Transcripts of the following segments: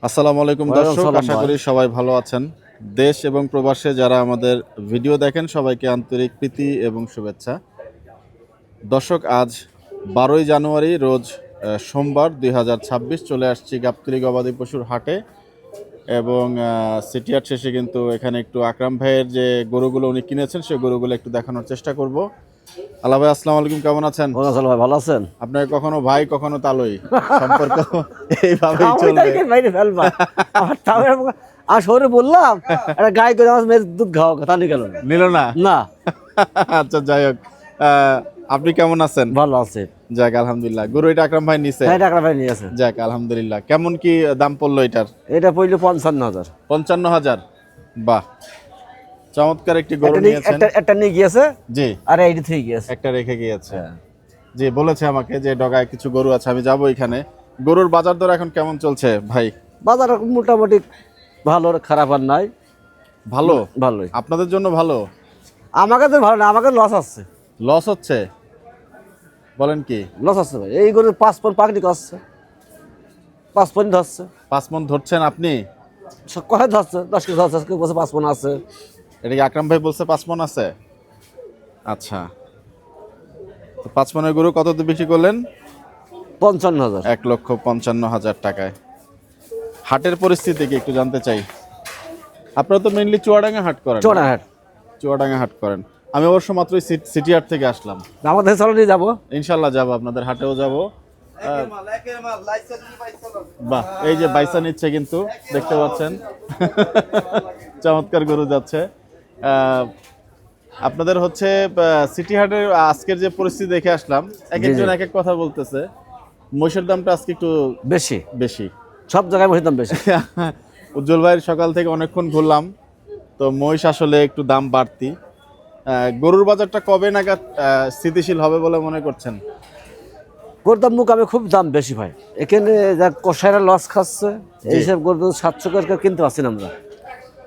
আসসালামু আলাইকুম দর্শক, আশা করি সবাই ভালো আছেন। দেশ এবং প্রবাসে যারা আমাদের ভিডিও দেখেন সবাইকে আন্তরিক প্রীতি এবং শুভেচ্ছা। দর্শক, আজ 12ই জানুয়ারি রোজ সোমবার 2026 চলে আসছি গাবতলী গবাদি পশুর হাটে এবং সিটি হাট শেষে কিন্তু এখানে একটু আকরাম ভাইয়ের যে গরুগুলো উনি কিনেছেন সেই গরুগুলো একটু দেখানোর চেষ্টা করব। আল্লাহ ভাই, আসসালামু আলাইকুম, কেমন আছেন? ভাই ভালো আছেন? আপনার কখনো ভাই কখনো তালই, সম্পর্ক এইভাবেই চলবে। আর শহরে বললাম একটা গাই করে আমার মেয়ের দুধ খাওয়া কথা নিয়ে গেল নিল না না। আচ্ছা, যাই হোক, আপনি কেমন আছেন? ভালো আছে, যাক আলহামদুলিল্লাহ। গরু এটা আকরাম ভাই নিছে? হ্যাঁ, টাকা ভাই নিয়ে আছে। যাক আলহামদুলিল্লাহ। কেমন কি দাম পড়লো এটার? এটা পড়লো 55,000। 55,000? বাহ, চমৎকার একটি গরু নিয়েছেন। একটা নিয়ে গিয়েছে, জি, আর এইটা থেকে গিয়েছে, একটা রেখে গিয়েছে। জি, বলেছে আমাকে যে ডগায় কিছু গরু আছে, আমি যাবো এখানে। গরুর বাজার দর এখন কেমন চলছে ভাই? বাজার মোটামুটি ভালো, খারাপ আর নাই। ভালো? ভালোই। আপনাদের জন্য ভালো? আমাকে তো ভালো না, আমাকে লস আছে। লস হচ্ছে? বলেন কি? লস আছে ভাই। এই গরুর 5 পন পাকড়ি করছে, 5 পন ধরছে। 5 মণ ধরছেন আপনি? কয় ধরছে? 10 কেজি ধরছে, কেউ বলছে 5 পন আছে। এটা কি আকরাম ভাই বলছে 5 মণ আছে? আচ্ছা, 5 মণের গরু কত দিয়ে বিক্রি করলেন? 55,000। 1,55,000 টাকায়। হাটের পরিস্থিতি কি একটু জানতে চাই। আপনারা তো মেইনলি চুয়াডাঙ্গা হাট করেন? চুয়াডাঙ্গা হাট করেন। আমি অবশ্য মাত্রই সিটি হাট থেকে আসলাম। আমাদের চলো নিয়ে যাবো, ইনশাল্লাহ যাবো, আপনাদের হাটেও যাবো। বাহ, এই যে বাইসা নিচ্ছে কিন্তু, দেখতে পাচ্ছেন চমৎকার গরু যাচ্ছে। আপনাদের হচ্ছে সিটি হাটের আজকের যে পরিস্থিতি দেখে আসলাম, এক একজন এক এক কথা বলতেছে। মহিষের দামটা আজকে একটু বেশি বেশি, সব জায়গায় মহিষের দাম বেশি। উজ্জ্বল ভাইয়ের সকাল থেকে অনেকক্ষণ ঘুরলাম, তো মহিষ আসলে একটু দাম বাড়তি। গরুর বাজারটা কবে নাগাদ স্থিতিশীল হবে বলে মনে করছেন? গরুর দাম মুকামে খুব দাম বেশি ভাই। এখানে যা কষাইরা লস খাচ্ছে, এইসব গরু 700 করে কিনতে পারছি না আমরা।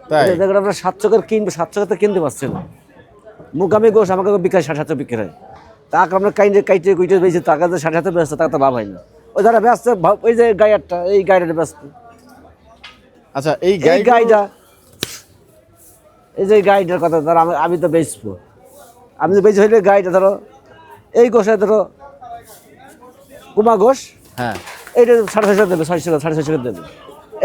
তাই আমরা 700 করে কিনবো, 700 করে কিনতে পারছি না। মুকামে গোস আমাকে বিক্রি 700 বিক্রি হয়। তাকে আমরা কাইটে কুইটে বেশি টাকা যে 700 ব্যস্ত, টাকা তো লাভ হয় না। ওই যারা ব্যস্ত, ওই যে গাইয়ারটা, এই গাইয়ারটা ব্যস্ত। আচ্ছা, এই গাইটা, এই যে গাইটার কথা ধরো, আমি তো বেচবো। আমি তো বেশি হইলে গাইটা ধরো, এই গোসায় ধরো কুমা গোস, হ্যাঁ, এইটা 650 দেবে, 650 দেবে।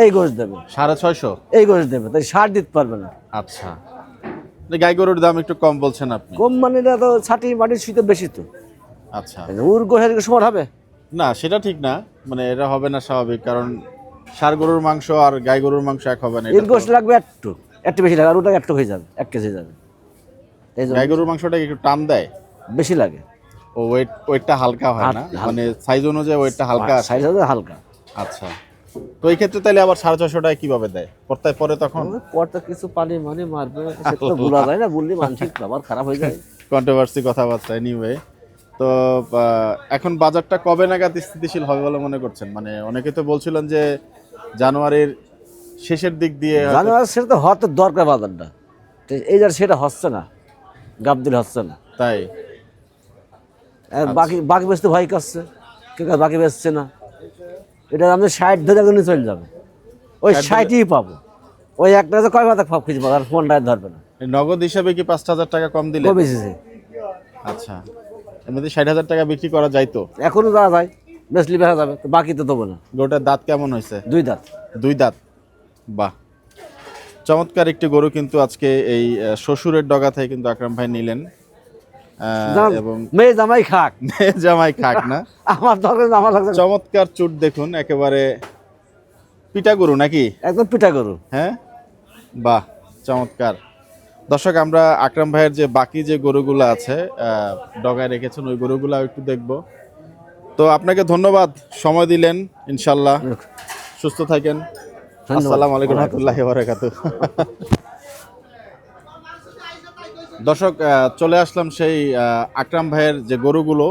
এই গোস দেবে 650, এই গোস দেবে, তাই সার দিতে পারবে না। আচ্ছা, গাই গরুর দাম একটু কম বলছেন আপনি? কম মানে না তো, ছাটি মাটির শীতে বেশি তো। আচ্ছা, ওর গোসের সমান হবে না, সেটা ঠিক না, মানে এটা হবে না স্বাভাবিক, কারণ ষাঁড় গরুর মাংস আর গাই গরুর মাংস এক হবে না। এর গোস লাগবে একটু বেশি লাগে, আর ওটা একটু হয়ে যাবে, 1 কেজি যাবে। এই গাই গরুর মাংসটা একটু টান দেয়, বেশি লাগে। ও ওয়েটটা হালকা হয় না, মানে সাইজ অনুযায়ী ওয়েটটা হালকা, সাইজ হালকা। আচ্ছা, তো এই ক্ষেত্রে তাহলে আবার 650 টাকা কিভাবে দেয়? পড়তায় পরে তখন পরটা কিছু পানি মানে মারবে, সেটা তো ভুলা যায় না, বললে মানসিক আবার খারাপ হয়ে যায়। কন্ট্রোভার্সি কথাবার্তা। এনিওয়ে, তো এখন বাজারটা কবে নাগাদ স্থিতিশীল হবে বলে মনে করছেন? মানে অনেকে তো বলছিলেন যে জানুয়ারির শেষের দিক দিয়ে জানুয়ারি সেটা তো হওয়ার তো দরকার বাজারটা, এই যার সেটা হচ্ছে না, গাবদিল হচ্ছে না। তাই বাকি বেচতে ভয় করছে, কেউ বাকি বেচছে না। এটা আমি 60 ধরে একদিন চলে যাবে, ওই 60ই পাবো। ওই একটা কয় মাথা ফাপ কিছু পাবো, আর ফোনটায় ধরবে না। নগদ হিসাবে কি 5,000 টাকা কম দিলে? কমেছে। আচ্ছা, এমনিতে 60,000 টাকা বিক্রি করা যাইতো? এখনো যাওয়া যায়, বেচলি বেচা যাবে, তো বাকি তো দেবো না। গরুটার দাঁত কেমন হয়েছে? 2 দাঁত। 2 দাঁত, বাহ, চমৎকার একটি গরু কিন্তু আজকে এই শ্বশুরের ডগা থেকে কিন্তু আকরাম ভাই নিলেন। এবং মেয়ে জামাই খাক, মেয়ে জামাই খাক না, আমার দরকার আমার লাগছে। চমৎকার চুট দেখুন, একেবারে পিটা গরু নাকি? একদম পিঠা গরু। হ্যাঁ, বাহ, চমৎকার। দর্শক, আমরা আকরাম ভাইয়ের যে বাকি যে গরুগুলো আছে ডগায় রেখেছেন, ওই গরুগুলো একটু দেখব। তো আপনাকে ধন্যবাদ, সময় দিলেন। ইনশাল্লাহ সুস্থ থাকেন। আসসালামু আলাইকুম ওয়া রাহমাতুল্লাহি ওয়া বারাকাতুহু। দর্শক, চলে আসলাম সেই আকরাম ভাইয়ের যে গরুগুলো,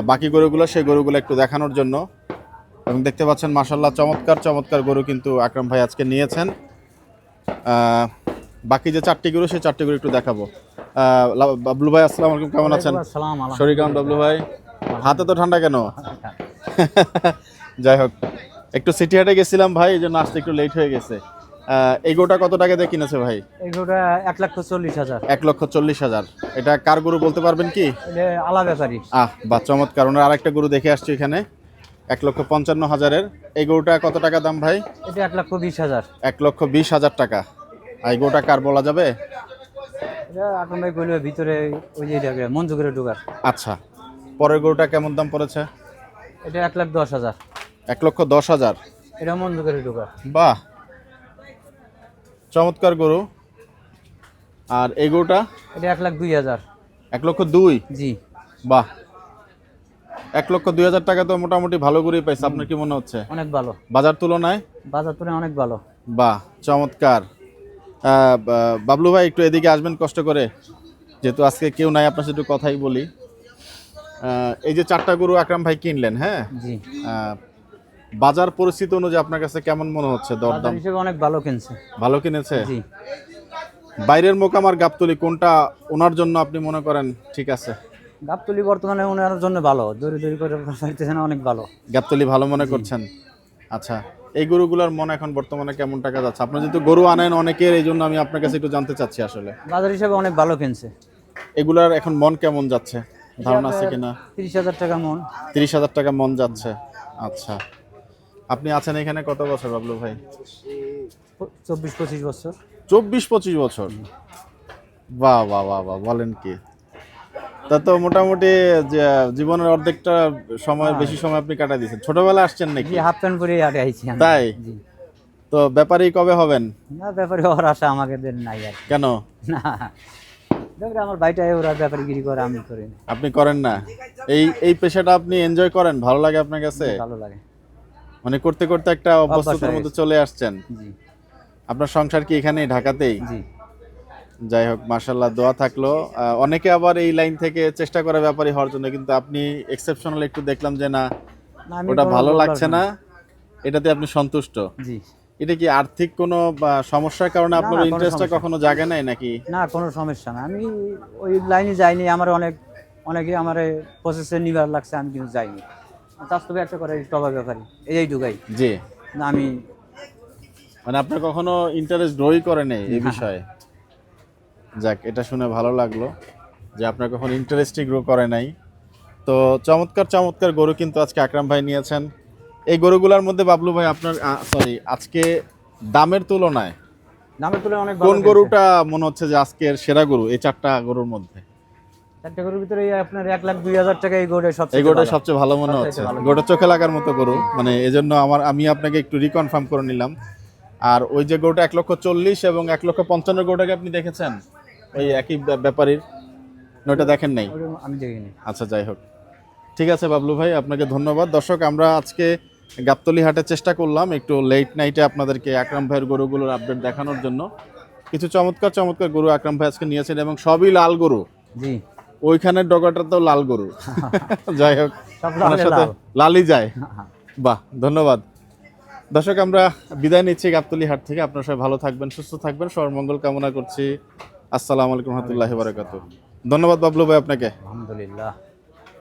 বাকি গরুগুলো, সেই গরুগুলো একটু দেখানোর জন্য। এবং দেখতে পাচ্ছেন মাশাআল্লাহ চমৎকার চমৎকার গরু কিন্তু আকরাম ভাই আজকে নিয়েছেন। বাকি যে 4টি গরু, সেই 4টি গরু একটু দেখাবো। বাবলু ভাই, আসসালামু আলাইকুম, কেমন আছেন? শরীর কেমন বাবলু ভাই? হাতে তো ঠান্ডা কেন? যাই হোক, একটু সিটি হাটে গেছিলাম ভাই, এই জন্য আসতে একটু লেট হয়ে গেছে। এই গরুটা কত টাকা দিয়ে কিনেছে ভাই? এই গরুটা 1,40,000। 1,40,000। এটা কার গরু বলতে পারবেন কি? এটা আলা ব্যাপারী। বা চমৎকার। ওনার আরেকটা গরু দেখে আসছি এখানে 1,55,000-এর। এই গরুটা কত টাকা দাম ভাই? এটা 1,20,000। 1,20,000 টাকা। আর এই গরুটা কার বলা যাবে? এটা আকরাম ভাই কইলো ভিতরে ওই যে এটা মঞ্জুকের ঢোকার। আচ্ছা, পরের গরুটা কেমন দাম পড়েছে? এটা 1,10,000। 1,10,000। এটা মঞ্জুকের ঢোকার। বাহ, চমৎকার গরু। আর এই গরুটা? এটা 1,02,000। 1,02,000? জি। বাহ, 1,02,000 টাকা তো মোটামুটি ভালো গরুই পাইছে। আপনার কি মনে হচ্ছে অনেক ভালো, বাজার তুলনায়? বাজার তুলনায় অনেক ভালো। বাহ, চমৎকার। বাবলু ভাই একটু এদিকে আসবেন কষ্ট করে, যেহেতু আজকে কেউ নাই, আপনার সাথে একটু কথাই বলি। এই যে 4টা গরু আকরাম ভাই কিনলেন, হ্যাঁ, জি। বাজার পরিস্থিতি অনুযায়ী আপনার কাছে কেমন মনে হচ্ছে বাজার দরদাম? হিসেবে অনেক ভালো কিনছে। ভালো কিনেছে? জি। বাইরের মোকাম আর গাবতলী কোনটা ওনার জন্য আপনি মনে করেন ঠিক আছে? গাবতলি বর্তমানে ওনার জন্য ভালো, দড়ি দড়ি করে পাইতেছে না, অনেক ভালো। গাবতলী ভালো মনে করছেন? আচ্ছা, এই গরুগুলোর মন এখন বর্তমানে কেমন টাকা যাচ্ছে? আপনি যেহেতু গরু আনেন অনেকের, এই জন্য আমি আপনার কাছে একটু জানতে চাচ্ছি আসলে বাজার হিসেবে অনেক ভালো কিনছে। এগুলার এখন মন কেমন যাচ্ছে, ধারণা আছে কিনা? 30,000 টাকা মন। 30,000 টাকা মন যাচ্ছে। আচ্ছা, আপনি আছেন এখানে কত বছর বাবলু ভাই? 24-25 বছর। 24-25 বছর? বাহ বাহ বাহ বাহ, বলেন কি! তা তো মোটামুটি যে জীবনের অর্ধেকটা সময়, বেশি সময় আপনি কাটাই দিয়েছেন। ছোটবেলায় আসছেন নাকি? জি, হাফ প্যান্ট পরে আটে আইছি আমি। তাই? জি। তো ব্যাপারী কবে হবেন? না, ব্যাপারে ওর আশা আমাকে দেন নাই আর। কেন? না, দেখবে আমার ভাইটাই ওরা ব্যাপারগিরি করে, আমি করি না। আপনি করেন না? এই পেশাটা আপনি এনজয় করেন, ভালো লাগে আপনার কাছে? ভালো লাগে। মানে করতে করতে একটা অভ্যস্ততার মধ্যে চলে আসছেন। জি। আপনার সংসার কি এখানেই, ঢাকাতেই? জি। যাই হোক, মাশাআল্লাহ, দোয়া থাকলো। অনেকে আবার এই লাইন থেকে চেষ্টা করে ব্যাপারী হওয়ার জন্য, কিন্তু আপনি এক্সেপশনাল একটু দেখলাম যে না, না, আমি ওটা কোনো ভালো বললাম লাগছে না, এটাতে আপনি সন্তুষ্ট। জি। এটা কি আর্থিক কোনো সমস্যার কারণে আপনার কোনো ইন্টারেস্টটা সমস্যা কখনো জাগে নাই নাকি? না, কোনো সমস্যা না, আমি ওই লাইনে যাইনি। আমার অনেকে আমার প্রসেসে নিবার লাগছে, আমি কিন্তু যাইনি। বাস্তবে একটা করে টবা ব্যাপারী এই ঢুকাই। জি। না, আমি মানে আপনার কখনো ইন্টারেস্ট গ্রোই করে নেই এই বিষয়ে? যাক, এটা শুনে ভালো লাগলো যে আপনার কখনো ইন্টারেস্টই গ্রো করে নাই। তো চমৎকার চমৎকার গরু কিন্তু আজকে আকরাম ভাই নিয়েছেন। এই গরুগুলোর মধ্যে বাবলু ভাই আপনার আজকে দামের তুলনায় দামের তুলনায় অনেক কোন ভালো কিনছে। গরুটা মনে হচ্ছে যে আজকের সেরা গরু এই 4টা গরুর মধ্যে? 4টা গরুর ভিতরে আপনার 1,02,000 টাকা এই গরুটা এই সবচেয়ে গরুটা ভালো। সবচেয়ে ভালো মনে হচ্ছে? সবচেয়ে ভালো। গরুটা চোখে লাগার মতো গরু, মানে এজন্য আমি আপনাকে একটু রিকনফার্ম করে নিলাম। আর ওই যে গরুটা 1,40,000 এবং 1,55,000 গরুটাকে আপনি দেখেছেন ওই একই ব্যাপারীর? ওটা দেখেন নাই? ওটা আমি দেখিনি। আচ্ছা, যাই হোক, ঠিক আছে বাবলু ভাই, আপনাকে ধন্যবাদ। দর্শক, আমরা আজকে গাবতলী হাটে চেষ্টা করলাম একটু লেট নাইটে আপনাদেরকে আকরাম ভাইয়ের গরুগুলোর আপডেট দেখানোর জন্য। কিছু চমৎকার চমৎকার গরু আকরাম ভাই আজকে নিয়েছেন এবং সবই লাল গরু। জি। ওইখানের ডগাটা তো লাল গরু। যাই হোক, সব ওনার সাথে লালই যায়। বাহ, ধন্যবাদ। দর্শক, আমরা বিদায় নিচ্ছি গাবতলী হাট থেকে। আপনারা সবাই ভালো থাকবেন, সুস্থ থাকবেন, সবার মঙ্গল কামনা করছি। আসসালামু আলাইকুম রহমতুল্লাহি ওয়া বারাকাতুহু। ধন্যবাদ বাবলু ভাই আপনাকে। আলহামদুলিল্লাহ।